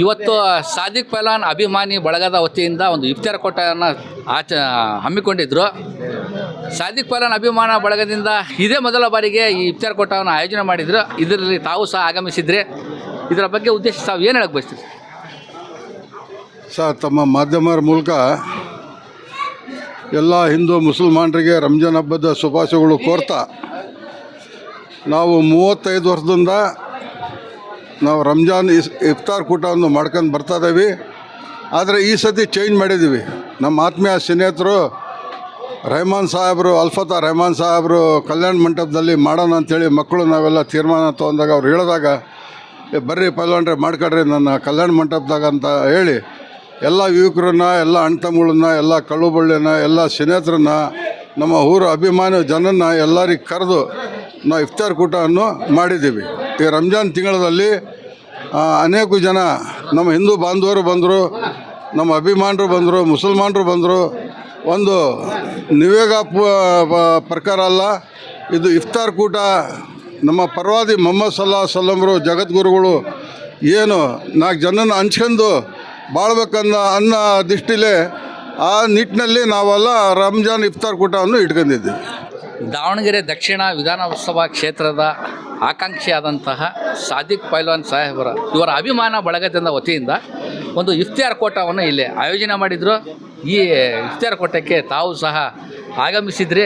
ಇವತ್ತು ಸಾದಿಕ್ ಪೈಲ್ವಾನ್ ಅಭಿಮಾನಿ ಬಳಗದ ವತಿಯಿಂದ ಒಂದು ಇಫ್ತಾರ್ ಕೂಟವನ್ನು ಹಮ್ಮಿಕೊಂಡಿದ್ದರು. ಸಾದಿಕ್ ಪೈಲ್ವಾನ್ ಅಭಿಮಾನ ಬಳಗದಿಂದ ಇದೇ ಮೊದಲ ಬಾರಿಗೆ ಈ ಇಫ್ತಾರ್ ಕೂಟವನ್ನು ಆಯೋಜನೆ ಮಾಡಿದರು. ಇದರಲ್ಲಿ ತಾವು ಸಹ ಆಗಮಿಸಿದರೆ ಇದರ ಬಗ್ಗೆ ಉದ್ದೇಶ ತಾವು ಏನು ಹೇಳಕ್ಕೆ ಬಯಸ್ತೀರಿ ಸರ್? ತಮ್ಮ ಮಾಧ್ಯಮರ ಮೂಲಕ ಎಲ್ಲ ಹಿಂದೂ ಮುಸಲ್ಮಾನರಿಗೆ ರಂಜಾನ್ ಹಬ್ಬದ ಶುಭಾಶಯಗಳು ಕೋರ್ತಾ, ನಾವು 35 ವರ್ಷದಿಂದ ನಾವು ರಂಜಾನ್ ಇಫ್ತಾರ್ ಕೂಟವನ್ನು ಮಾಡ್ಕೊಂಡು ಬರ್ತಾಯಿದ್ದೀವಿ. ಆದರೆ ಈ ಸತಿ ಚೇಂಜ್ ಮಾಡಿದ್ದೀವಿ. ನಮ್ಮ ಆತ್ಮೀಯ ಸ್ನೇಹಿತರು ರೆಹಮಾನ್ ಸಾಹೇಬರು, ಅಲ್ಫತಾ ರೆಹಮಾನ್ ಸಾಹೇಬರು ಕಲ್ಯಾಣ ಮಂಟಪದಲ್ಲಿ ಮಾಡೋಣ ಅಂಥೇಳಿ ಮಕ್ಕಳು ನಾವೆಲ್ಲ ತೀರ್ಮಾನ ತೊಗೊಂಡಾಗ ಅವ್ರು ಹೇಳಿದಾಗ, ಬರ್ರಿ ಪೈಲ್ವಾನ್ರೆ ಮಾಡ್ಕೊಳ್ರಿ ನನ್ನ ಕಲ್ಯಾಣ ಮಂಟಪದಾಗ ಅಂತ ಹೇಳಿ ಎಲ್ಲ ಯುವಕರನ್ನ, ಎಲ್ಲ ಅಣ್ಣ ತಮ್ಮಗಳನ್ನ, ಎಲ್ಲ ಕಳ್ಳು ಬಳ್ಳಿನ, ಎಲ್ಲ ಸ್ನೇಹಿತರನ್ನ, ನಮ್ಮ ಊರ ಅಭಿಮಾನಿ ಜನನ್ನ ಎಲ್ಲರಿಗೆ ಕರೆದು ನಾವು ಇಫ್ತಾರ್ ಕೂಟವನ್ನು ಮಾಡಿದ್ದೀವಿ. ಈ ರಂಜಾನ್ ತಿಂಗಳಲ್ಲಿ ಅನೇಕ ಜನ ನಮ್ಮ ಹಿಂದೂ ಬಾಂಧವರು ಬಂದರು, ನಮ್ಮ ಅಭಿಮಾನರು ಬಂದರು, ಮುಸಲ್ಮಾನರು ಬಂದರು. ಒಂದು ನಿವೇಗ ಪ್ರಕಾರ ಅಲ್ಲ, ಇದು ಇಫ್ತಾರ್ ಕೂಟ. ನಮ್ಮ ಪರವಾದಿ ಮೊಹಮ್ಮದ್ ಸಲ್ಲಲ್ಲಾಹು ಜಗದ್ಗುರುಗಳು ಏನು 4 ಜನನ ಹಂಚ್ಕೊಂಡು ಬಾಳ್ಬೇಕನ್ನೋ ದೃಷ್ಟಿಲೇ ಆ ನಿಟ್ಟಿನಲ್ಲಿ ನಾವೆಲ್ಲ ರಂಜಾನ್ ಇಫ್ತಾರ್ ಕೂಟವನ್ನು ಇಟ್ಕೊಂಡಿದ್ದೀವಿ. ದಾವಣಗೆರೆ ದಕ್ಷಿಣ ವಿಧಾನಸಭಾ ಕ್ಷೇತ್ರದ ಆಕಾಂಕ್ಷಿಯಾದಂತಹ ಸಾದಿಕ್ ಪೈಲ್ವಾನ್ ಸಾಹೇಬರ ಇವರ ಅಭಿಮಾನ ಬಳಗದಿಂದ ವತಿಯಿಂದ ಒಂದು ಇಫ್ತಾರ್ ಕೂಟವನ್ನು ಇಲ್ಲಿ ಆಯೋಜನೆ ಮಾಡಿದರು. ಈ ಇಫ್ತಾರ್ ಕೂಟಕ್ಕೆ ತಾವು ಸಹ ಆಗಮಿಸಿದರೆ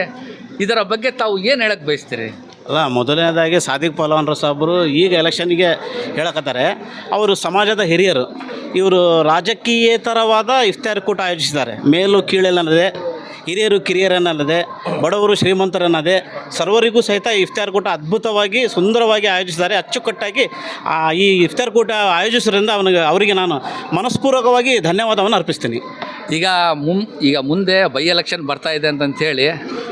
ಇದರ ಬಗ್ಗೆ ತಾವು ಏನು ಹೇಳಕ್ಕೆ ಬಯಸ್ತೀರಿ? ಅಲ್ಲ, ಮೊದಲನೇದಾಗಿ ಸಾದಿಕ್ ಪೈಲ್ವಾನ್ ಸಾಹೇಬರು ಈಗ ಎಲೆಕ್ಷನ್ಗೆ ಹೇಳಕತ್ತಾರೆ. ಅವರು ಸಮಾಜದ ಹಿರಿಯರು. ಇವರು ರಾಜಕೀಯೇತರವಾದ ಇಫ್ತಾರ್ ಕೂಟ ಆಯೋಜಿಸಿದ್ದಾರೆ. ಮೇಲು ಕೀಳೆಲ್ಲನದೆ, ಹಿರಿಯರು ಕಿರಿಯರನ್ನಲ್ಲದೆ, ಬಡವರು ಶ್ರೀಮಂತರನ್ನದೆ, ಸರ್ವರಿಗೂ ಸಹಿತ ಇಫ್ತಾರ್ ಕೂಟ ಅದ್ಭುತವಾಗಿ ಸುಂದರವಾಗಿ ಆಯೋಜಿಸಿದ್ದಾರೆ. ಅಚ್ಚುಕಟ್ಟಾಗಿ ಈ ಇಫ್ತಾರ್ ಕೂಟ ಆಯೋಜಿಸೋದ್ರಿಂದ ಅವರಿಗೆ ನಾನು ಮನಸ್ಪೂರ್ವಕವಾಗಿ ಧನ್ಯವಾದವನ್ನು ಅರ್ಪಿಸ್ತೀನಿ. ಈಗ ಮುಂದೆ ಬೈ ಎಲೆಕ್ಷನ್ ಬರ್ತಾ ಇದೆ ಅಂತಂಥೇಳಿ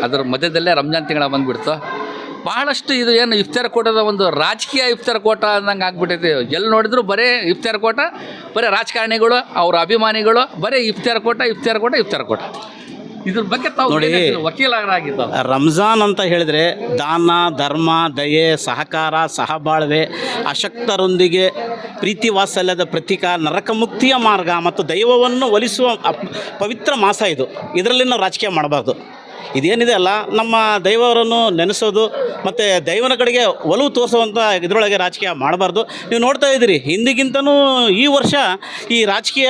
ಅದರ ಮಧ್ಯದಲ್ಲೇ ರಂಜಾನ್ ತಿಂಗಳ ಬಂದುಬಿಡ್ತು. ಬಹಳಷ್ಟು ಇದು ಏನು ಇಫ್ತಾರ್ ಕೂಟದ ಒಂದು ರಾಜಕೀಯ ಇಫ್ತಾರ್ ಕೂಟ ಅಂದಂಗೆ ಆಗ್ಬಿಟ್ಟೈತಿ. ಎಲ್ಲಿ ನೋಡಿದ್ರು ಬರೀ ಇಫ್ತಾರ್ ಕೂಟ, ಬರೀ ರಾಜಕಾರಣಿಗಳು, ಅವರ ಅಭಿಮಾನಿಗಳು, ಬರೀ ಇಫ್ತಾರ್ ಕೂಟ. ಇದ್ರ ಬಗ್ಗೆ ತಾವು ನೋಡಿ, ವಕೀಲರಾಗಿದ್ದು ರಂಜಾನ್ ಅಂತ ಹೇಳಿದರೆ ದಾನ, ಧರ್ಮ, ದಯೆ, ಸಹಕಾರ, ಸಹಬಾಳ್ವೆ, ಅಶಕ್ತರೊಂದಿಗೆ ಪ್ರೀತಿ ವಾತ್ಸಲ್ಯದ ಪ್ರತೀಕ, ನರಕಮುಕ್ತಿಯ ಮಾರ್ಗ ಮತ್ತು ದೈವವನ್ನು ಒಲಿಸುವ ಪವಿತ್ರ ಮಾಸ ಇದು. ಇದರಲ್ಲಿ ನಾವು ರಾಜಕೀಯ ಮಾಡಬಾರ್ದು. ಇದೇನಿದೆ ಅಲ್ಲ, ನಮ್ಮ ದೈವವರನ್ನು ನೆನೆಸೋದು ಮತ್ತು ದೈವನ ಕಡೆಗೆ ಒಲವು ತೋರಿಸುವಂಥ ಇದರೊಳಗೆ ರಾಜಕೀಯ ಮಾಡಬಾರ್ದು. ನೀವು ನೋಡ್ತಾ ಇದ್ದೀರಿ, ಹಿಂದಿಗಿಂತನೂ ಈ ವರ್ಷ ಈ ರಾಜಕೀಯ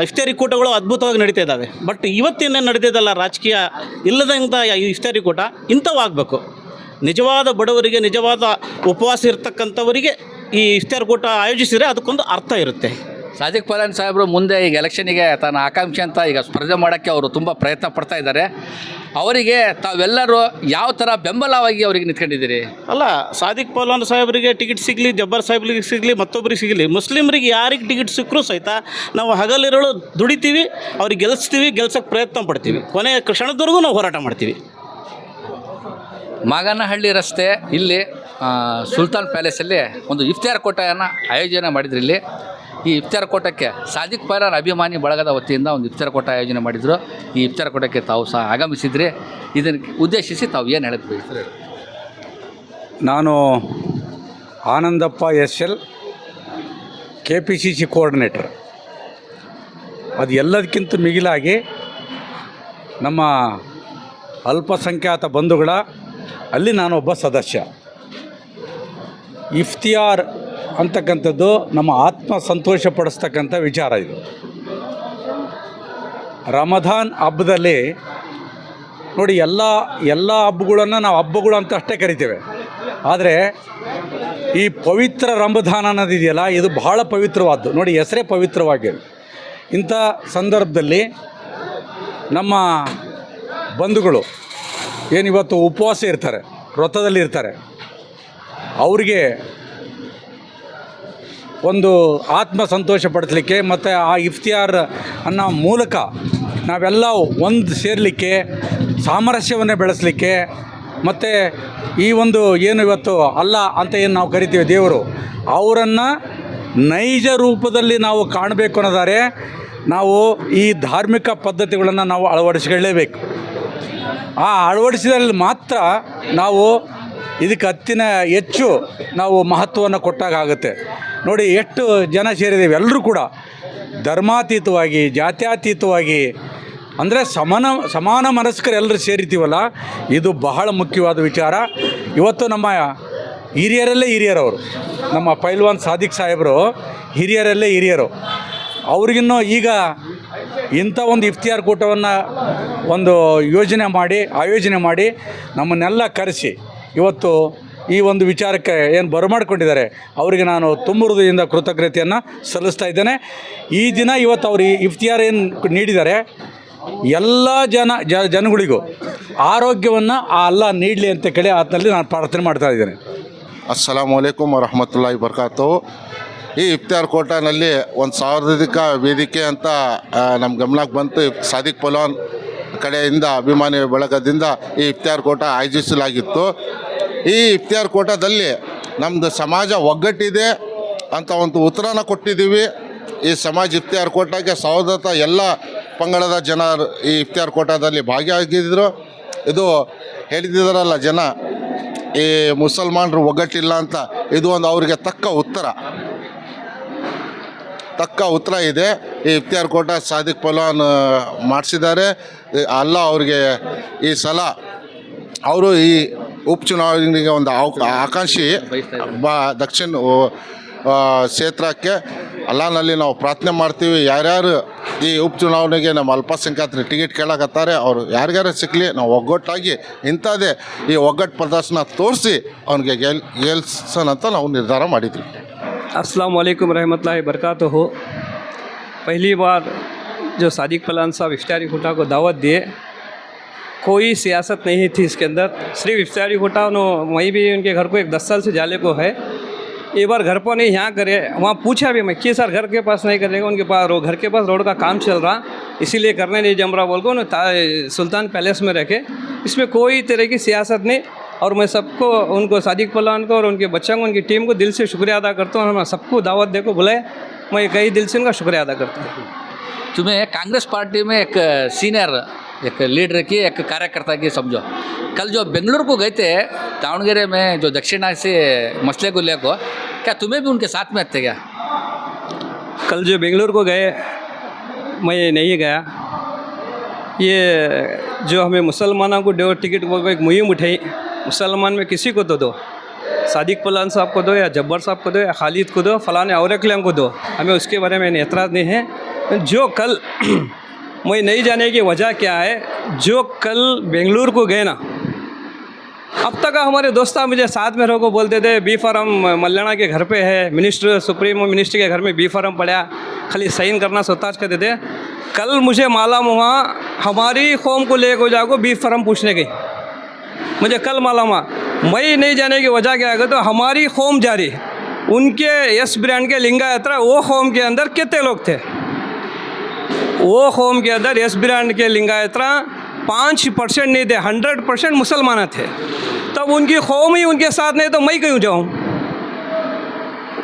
ಇಫ್ತಾರಿ ಕೂಟಗಳು ಅದ್ಭುತವಾಗಿ ನಡೀತಾ ಇದ್ದಾವೆ. ಬಟ್ ಇವತ್ತೇನೇನು ನಡೀತಿದ್ದಲ್ಲ, ರಾಜಕೀಯ ಇಲ್ಲದಂಥ ಇಫ್ತಾರಿ ಕೂಟ ಇಂಥವಾಗಬೇಕು. ನಿಜವಾದ ಬಡವರಿಗೆ, ನಿಜವಾದ ಉಪವಾಸ ಇರ್ತಕ್ಕಂಥವರಿಗೆ ಈ ಇಫ್ತಾರ್ ಕೂಟ ಆಯೋಜಿಸಿದರೆ ಅದಕ್ಕೊಂದು ಅರ್ಥ ಇರುತ್ತೆ. ಸಾದಿಕ್ ಪೈಲ್ವಾನ್ ಸಾಹೇಬರು ಮುಂದೆ ಈಗ ಎಲೆಕ್ಷನಿಗೆ ತನ್ನ ಆಕಾಂಕ್ಷೆ ಅಂತ ಈಗ ಸ್ಪರ್ಧೆ ಮಾಡೋಕ್ಕೆ ಅವರು ತುಂಬ ಪ್ರಯತ್ನ ಪಡ್ತಾ ಇದ್ದಾರೆ. ಅವರಿಗೆ ತಾವೆಲ್ಲರೂ ಯಾವ ಥರ ಬೆಂಬಲವಾಗಿ ಅವರಿಗೆ ನಿಂತ್ಕೊಂಡಿದ್ದೀರಿ? ಅಲ್ಲ, ಸಾದಿಕ್ ಪೈಲ್ವಾನ್ ಸಾಹೇಬರಿಗೆ ಟಿಕೆಟ್ ಸಿಗಲಿ, ಜಬ್ಬರ್ ಸಾಹೇಬ್ರಿಗೆ ಸಿಗಲಿ, ಮತ್ತೊಬ್ಬರಿಗೆ ಸಿಗಲಿ, ಮುಸ್ಲಿಮ್ರಿಗೆ ಯಾರಿಗೆ ಟಿಕೆಟ್ ಸಿಕ್ಕರೂ ಸಹಿತ ನಾವು ಹಗಲಿರುಳು ದುಡಿತೀವಿ, ಅವ್ರಿಗೆ ಗೆಲ್ಸೋಕ್ಕೆ ಪ್ರಯತ್ನ ಪಡ್ತೀವಿ. ಕೊನೆಯ ಕ್ಷಣದವರೆಗೂ ನಾವು ಹೋರಾಟ ಮಾಡ್ತೀವಿ. ಮಾಗನಹಳ್ಳಿ ರಸ್ತೆ ಇಲ್ಲಿ ಸುಲ್ತಾನ್ ಪ್ಯಾಲೇಸಲ್ಲಿ ಒಂದು ಇಫ್ತಾರ್ ಕೂಟವನ್ನು ಆಯೋಜನೆ ಮಾಡಿದ್ರು. ಇಲ್ಲಿ ಈ ಇಫ್ತಾರ್ ಕೂಟಕ್ಕೆ ಸಾದಿಕ್ ಪೈಲ್ವಾನ್ ಅಭಿಮಾನಿ ಬಳಗದ ವತಿಯಿಂದ ಒಂದು ಇಫ್ತಾರ್ ಕೂಟ ಆಯೋಜನೆ ಮಾಡಿದರು. ಈ ಇಫ್ತಾರ್ ಕೂಟಕ್ಕೆ ತಾವು ಸಹ ಆಗಮಿಸಿದರೆ ಇದನ್ನು ಉದ್ದೇಶಿಸಿ ತಾವು ಏನು ಹೇಳಕ್ಕೆ ಬಯಸ್ತೀರಿ? ನಾನು ಆನಂದಪ್ಪ SL, KPCC ಕೋಆರ್ಡಿನೇಟರ್. ಅದು ಎಲ್ಲದಕ್ಕಿಂತ ಮಿಗಿಲಾಗಿ ನಮ್ಮ ಅಲ್ಪಸಂಖ್ಯಾತ ಬಂಧುಗಳ ಅಲ್ಲಿ ನಾನೊಬ್ಬ ಸದಸ್ಯ. ಇಫ್ತಿಯಾರ್ ಅಂತಕ್ಕಂಥದ್ದು ನಮ್ಮ ಆತ್ಮ ಸಂತೋಷಪಡಿಸ್ತಕ್ಕಂಥ ವಿಚಾರ. ಇದು ರಮದಾನ್ ಹಬ್ಬದಲ್ಲಿ ನೋಡಿ, ಎಲ್ಲ ಹಬ್ಬಗಳನ್ನು ನಾವು ಹಬ್ಬಗಳು ಅಂತ ಅಷ್ಟೇ ಕರಿತೇವೆ. ಆದರೆ ಈ ಪವಿತ್ರ ರಮದಾನ್ ಅನ್ನೋದಿದೆಯಲ್ಲ, ಇದು ಬಹಳ ಪವಿತ್ರವಾದ್ದು. ನೋಡಿ, ಹೆಸರೇ ಪವಿತ್ರವಾಗಿದೆ. ಇಂಥ ಸಂದರ್ಭದಲ್ಲಿ ನಮ್ಮ ಬಂಧುಗಳು ಏನಿವತ್ತು ಉಪವಾಸ ಇರ್ತಾರೆ, ವ್ರತದಲ್ಲಿ ಇರ್ತಾರೆ, ಅವರಿಗೆ ಒಂದು ಆತ್ಮ ಸಂತೋಷಪಡಿಸಲಿಕ್ಕೆ ಮತ್ತು ಆ ಇಫ್ತಿಯಾರ್ ಅನ್ನೋ ಮೂಲಕ ನಾವೆಲ್ಲ ಒಂದು ಸೇರಲಿಕ್ಕೆ, ಸಾಮರಸ್ಯವನ್ನು ಬೆಳೆಸಲಿಕ್ಕೆ, ಮತ್ತು ಈ ಒಂದು ಏನು ಇವತ್ತು ಅಲ್ಲ ಅಂತ ಏನು ನಾವು ಕರಿತೀವಿ ದೇವರು, ಅವರನ್ನು ನೈಜ ರೂಪದಲ್ಲಿ ನಾವು ಕಾಣಬೇಕು ಅನ್ನೋದಾರೆ ನಾವು ಈ ಧಾರ್ಮಿಕ ಪದ್ಧತಿಗಳನ್ನು ನಾವು ಅಳವಡಿಸಿಕೊಳ್ಳಲೇಬೇಕು. ಆ ಅಳವಡಿಸಿದಲ್ಲಿ ಮಾತ್ರ ನಾವು ಇದಕ್ಕೆ ಹೆಚ್ಚು ನಾವು ಮಹತ್ವವನ್ನು ಕೊಟ್ಟಾಗುತ್ತೆ. ನೋಡಿ ಎಷ್ಟು ಜನ ಸೇರಿದ್ದೇವೆ, ಎಲ್ಲರೂ ಕೂಡ ಧರ್ಮಾತೀತವಾಗಿ ಜಾತ್ಯತೀತವಾಗಿ ಅಂದರೆ ಸಮಾನ ಮನಸ್ಕರು ಎಲ್ಲರೂ ಸೇರಿತೀವಲ್ಲ, ಇದು ಬಹಳ ಮುಖ್ಯವಾದ ವಿಚಾರ. ಇವತ್ತು ನಮ್ಮ ಹಿರಿಯರಲ್ಲೇ ಹಿರಿಯರವರು, ನಮ್ಮ ಪೈಲ್ವಾನ್ ಸಾದಿಕ್ ಸಾಹೇಬರು ಹಿರಿಯರಲ್ಲೇ ಹಿರಿಯರು. ಅವ್ರಿಗಿನ್ನೂ ಈಗ ಇಂಥ ಒಂದು ಇಫ್ತಿಯಾರ್ ಕೂಟವನ್ನು ಒಂದು ಆಯೋಜನೆ ಮಾಡಿ ನಮ್ಮನ್ನೆಲ್ಲ ಕರೆಸಿ ಇವತ್ತು ಈ ಒಂದು ವಿಚಾರಕ್ಕೆ ಏನು ಬರಮಾಡ್ಕೊಂಡಿದ್ದಾರೆ ಅವರಿಗೆ ನಾನು ತುಂಬ ಹೃದಯದಿಂದ ಕೃತಜ್ಞತೆಯನ್ನು ಸಲ್ಲಿಸ್ತಾ ಇದ್ದೇನೆ. ಈ ದಿನ ಇವತ್ತು ಅವರು ಇಫ್ತಿಯಾರ್ ಏನು ನೀಡಿದ್ದಾರೆ, ಎಲ್ಲ ಜನಗಳಿಗೂ ಆರೋಗ್ಯವನ್ನು ಆ ಅಲ್ಲಾ ನೀಡಲಿ ಅಂತ ಕೇಳಿ ಆತನಲ್ಲಿ ನಾನು ಪ್ರಾರ್ಥನೆ ಮಾಡ್ತಾ ಇದ್ದೇನೆ. ಅಸ್ಸಲಾಮು ಅಲೈಕುಮ್ ವರಹಮತುಲ್ಲಾಹಿ ಬರ್ಕಾತು. ಈ ಇಫ್ತಿಯಾರ್ ಕೋಟಾನಲ್ಲಿ ಒಂದು ಸಾರ್ವಜನಿಕ ವೇದಿಕೆ ಅಂತ ನಮ್ಮ ಗಮನಕ್ಕೆ ಬಂತು. ಸಾದಿಕ್ ಪಲ್ವಾನ್ ಕಡೆಯಿಂದ ಅಭಿಮಾನಿ ಬಳಗದಿಂದ ಈ ಇಫ್ತಿಯಾರ್ ಕೋಟ ಆಯೋಜಿಸಲಾಗಿತ್ತು. ಈ ಇಫ್ತಿಯಾರ್ ಕೋಟದಲ್ಲಿ ನಮ್ಮದು ಸಮಾಜ ಒಗ್ಗಟ್ಟಿದೆ ಅಂತ ಒಂದು ಉತ್ತರನ ಕೊಟ್ಟಿದ್ದೀವಿ. ಈ ಸಮಾಜ ಇಫ್ತಿಯಾರ್ ಕೋಟಾಗೆ ಸಹೋದರತ ಎಲ್ಲ ಪಂಗಡದ ಜನರು ಈ ಇಫ್ತಿಯಾರ್ ಕೋಟಾದಲ್ಲಿ ಭಾಗಿಯಾಗಿದ್ದರು. ಇದು ಹೇಳಿದ್ದಾರಲ್ಲ ಜನ, ಈ ಮುಸಲ್ಮಾನರು ಒಗ್ಗಟ್ಟಿಲ್ಲ ಅಂತ, ಇದು ಒಂದು ಅವರಿಗೆ ತಕ್ಕ ಉತ್ತರ ಇದೆ. ಈ ಇಫ್ತಿಯಾರ್ ಕೋಟ ಸಾದಿಕ್ ಪಲ್ವಾನ್ ಮಾಡಿಸಿದ್ದಾರೆ. ಅಲ್ಲ ಅವ್ರಿಗೆ ಈ ಸಲ ಅವರು ಈ ಉಪಚುನಾವಣೆಗೆ ಒಂದು ಆಕಾಂಕ್ಷಿ ದಕ್ಷಿಣ ಕ್ಷೇತ್ರಕ್ಕೆ ಅಲ್ಲಾನಲ್ಲಿ ನಾವು ಪ್ರಾರ್ಥನೆ ಮಾಡ್ತೀವಿ. ಯಾರ್ಯಾರು ಈ ಉಪಚುನಾವಣೆಗೆ ನಮ್ಮ ಅಲ್ಪಸಂಖ್ಯಾತರು ಟಿಕೆಟ್ ಕೇಳಕತ್ತಾರೆ, ಅವರು ಯಾರಿಗಾರು ಸಿಕ್ಕಲಿ, ನಾವು ಒಗ್ಗಟ್ಟಾಗಿ ಇಂಥದ್ದೇ ಈ ಒಗ್ಗಟ್ಟು ಪ್ರದರ್ಶನ ತೋರಿಸಿ ಅವನಿಗೆ ಗೆಲ್ಸೋಣಂತ ನಾವು ನಿರ್ಧಾರ ಮಾಡಿದ್ವಿ. अस्सलाम वालेकुम रहमतुल्लाहि बरकातहू। पहली बार जो सादिक पलान साहब इफ्तारी कोटा को दावत दिए, कोई सियासत नहीं थी इसके अंदर, सिर्फ इफ्तारी कोटा मैं भी उनके घर को 10 साल से जाले को है। एक बार घर पर नहीं यहाँ करे, वहाँ पूछा भी मैं कि सर घर के पास नहीं करेगा, उनके पास घर के पास रोड का काम चल रहा इसीलिए करने नहीं जम रहा बोल को सुल्तान पैलेस में रखे। इसमें कोई तरह की सियासत नहीं। और मैं सबको, उनको सादिक पलान को और उनके बच्चों को, उनकी टीम को दिल से शुक्रिया अदा करता हूँ। मैं सबको दावत दे को बुलाए, मैं कई दिल से उनका शुक्रिया अदा करता हूँ। तुम्हें कांग्रेस पार्टी में एक सीनियर, एक लीडर की, एक कार्यकर्ता की समझो। कल जो बेंगलुरु को गए थे, दावणगेरे में जो दक्षिणा से मसले को लेकर, क्या तुम्हें भी उनके साथ में थे क्या? कल जो बेंगलुरु को गए, मैं नहीं गया। ये जो हमें मुसलमानों को दो टिकट को एक मुहिम उठाई, मुसलमान में किसी को तो दो, सादिक पलान साहब को दो या जब्बर साहब को दो या खालिद को दो, फलाने और अकलम को दो, हमें उसके बारे में एतराज़ नहीं है। जो कल मैं नहीं जाने की वजह क्या है, जो कल बेंगलुरु को गए ना, अब तक हमारे दोस्त मुझे साथ में रहो को बोलते थे बी फार्म मल्लाना के घर पे है, सुप्रीम मिनिस्टर के घर में बी फार्म पड़ा, खाली साइन करना सोताज करते थे। कल मुझे मालूम हुआ हमारी कौम को लेकर जाकर बी फार्म पूछने गई, मुझे कल मालूम हुआ। मैं नहीं जाने की वजह क्या है, तो हमारी कौम जा रही, उनके यस ब्रांड के लिंगायत वो कौम के अंदर कितने लोग थे, वो कौम के अंदर यस ब्रांड के लिंगायत 5% नहीं थे, 100% मुसलमान थे। तब उनकी कौम ही उनके साथ नहीं तो मैं क्यों जाऊँ?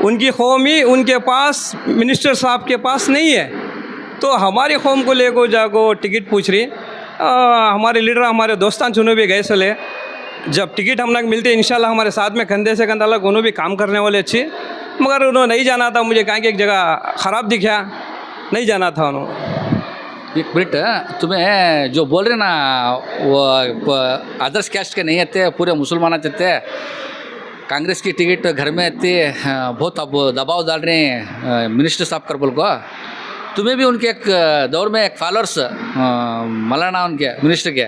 उनकी कौम ही उनके पास, मिनिस्टर साहब के पास नहीं है, तो हमारी कौम को लेकर जाको टिकट पूछ रही। हमारे लीडर, हमारे दोस्तान चुनो भी गए चले, जब टिकट हम लोग मिलते इंशाल्लाह हमारे साथ में कंधे से कंधा लग, उन्होंने भी काम करने वाले अच्छे, मगर उन्होंने नहीं जाना था। मुझे कहाँ की एक जगह ख़राब दिखा, नहीं जाना था उन्होंने। एक मिनट, तुम्हें जो बोल रहे ना वो अदर्स कैस्ट के नहीं थे, पूरे मुसलमान थे, कांग्रेस की टिकट घर में थी, बहुत अब दबाव डाल रहे हैं मिनिस्टर साहब कर बोल को। तुम्हें भी उनके एक दौर में एक फॉलोअर्स मौलाना उनके मिनिस्टर के,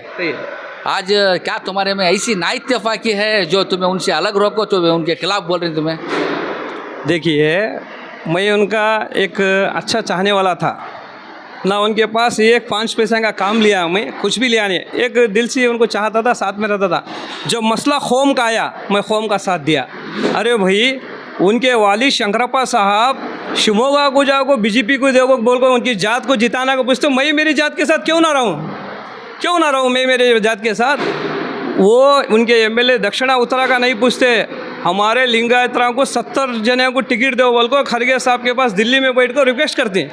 आज क्या तुम्हारे में ऐसी नाइत्तेफाकी है जो तुम्हें उनसे अलग रोको, तो उनके खिलाफ बोल रहे हैं तुम्हें? देखिए, मैं उनका एक अच्छा चाहने वाला था ना, उनके पास एक 5 पैसा का काम लिया, मैं कुछ भी लिया नहीं, एक दिल से उनको चाहता था, साथ में रहता था। जब मसला कौम का आया, मैं कौम का साथ दिया। अरे भाई, उनके वालिद शंकरप्पा साहब शिमोगा को जाओ को बीजेपी को देखो बोल को उनकी जात को जिताना को पूछते, मैं मेरी जात के साथ क्यों ना रहूँ मैं मेरे जात के साथ। वो उनके एमएलए दक्षिणा उत्तरा का नहीं पूछते, हमारे लिंगायतराव को 70 जने को टिकट दो बोल को खरगे साहब के पास दिल्ली में बैठ कर रिक्वेस्ट करते हैं।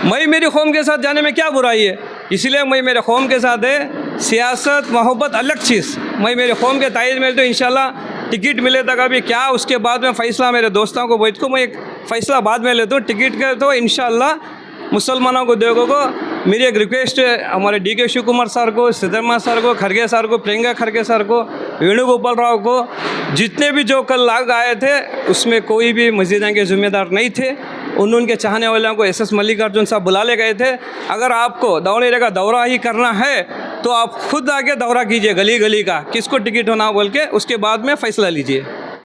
मैं मेरी कौम के साथ जाने में क्या बुराई है? इसलिए मैं मेरे कौम के साथ है, सियासत मोहब्बत अलग चीज़। मैं मेरे कौम के ताइज में तो इंशाल्लाह टिकट मिले तक अभी क्या, उसके बाद में फ़ैसला मेरे दोस्तों को बैठ को मैं एक फ़ैसला बाद में लेता हूँ। टिकट का तो इंशाल्लाह मुसलमानों को देखो को मेरी एक रिक्वेस्ट है हमारे DK शिव कुमार सर को, सिद्धरामैया सर को, खड़गे सर को, प्रियंका खड़गे सर को, वेणुगोपाल राव को, जितने भी जो कल लाग आए थे उसमें कोई भी मस्जिदों के ज़िम्मेदार नहीं थे। उनके चाहने वालों को SS मल्लिकार्जुन साहब बुला ले गए थे। अगर आपको दावणगेरे का दौरा ही करना है तो आप खुद आके दौरा कीजिए गली गली का, किसको टिकट होना बोल के, उसके बाद में फ़ैसला लीजिए।